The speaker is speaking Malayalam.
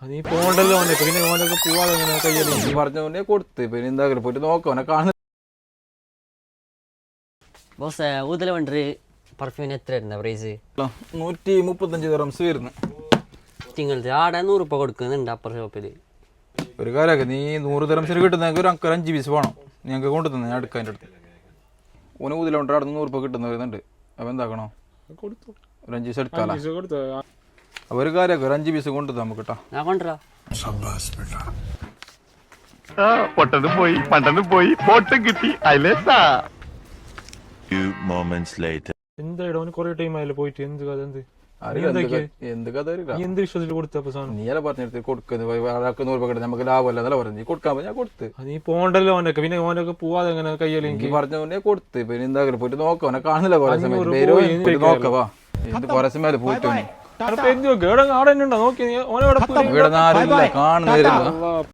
നീ പോണ്ടല്ലോ പിന്നെ ഓനൊക്കെ പോവാതെ കയ്യല്ലേ പറഞ്ഞോണ്ടേ കൊടുത്ത് പിന്നെ എന്താ പോയിട്ട് നോക്കാം ഓനെ കാണുന്ന ബോസ് ഊതല വണ്ടി പെർഫ്യൂമിന് എത്ര വരുന്ന പ്രൈസ്? 135 ദിർഹംസ് വരുന്നു. തിങ്കളത്തെ ആടെ 100 രൂപ കൊടുക്കുന്നുണ്ട് അപ്പർ ഷോപ്പില്. ഒരു കാര്യമൊക്കെ നീ 100 ദിർഹംസിന് കിട്ടുന്നെങ്കിൽ ഒരു 5 പീസ് വേണം. ഞങ്ങൾക്ക് കൊണ്ടു തന്നെ ഞാൻ എടുക്കാൻ എൻ്റെ അടുത്ത് ഓന് ഊതിലുണ്ട് അവിടെ 100 രൂപ കിട്ടുന്ന വരുന്നുണ്ട്. അപ്പോൾ എന്താക്കണോ കൊടുത്തു ഒരു 5 പീസ് എടുക്കാമല്ലോ. അപ്പോൾ ഒരു കാര്യമൊക്കെ ഒരു 5 പീസ് കൊണ്ടു നമുക്ക് കേട്ടോ. ഞാൻ കൊണ്ടുവരാ. പൊട്ടനും പോയി പണ്ടനും പോയി ഫോട്ടും കിട്ടി അയലേസാ. എന്തായാലും അവന് കുറെ ടൈം ആയാലും പോയിട്ട് എന്ത് കഥ എന്ത് കഥ എന്ത് വിശ്വസിച്ച് കൊടുത്തപ്പോ സാധനം നീല പറഞ്ഞെടുത്ത് കൊടുക്കുന്നത് 100 രൂപ കിട്ടും നമുക്ക് ലാഭമല്ല എന്നല്ല പറഞ്ഞു. നീ കൊടുക്കാൻ ഞാൻ കൊടുത്ത് നീ പോണ്ടല്ലോ ഓനൊക്കെ പിന്നെ ഓനൊക്കെ പോവാതെ എങ്ങനെ കയ്യല്ലേ എനിക്ക് പറഞ്ഞോണ്ടേ കൊടുത്ത് പിന്നെ എന്താ പോയിട്ട് നോക്കാം ഓനെ കാണുന്നില്ല കുറെ സമയം നോക്കവാ എന്ത് കുറെ സമയം പോയിട്ട് അവിടെ തന്നെ ഉണ്ടോ നോക്കി ഓനെ ഇവിടെ ആരും കാണുന്നില്ല.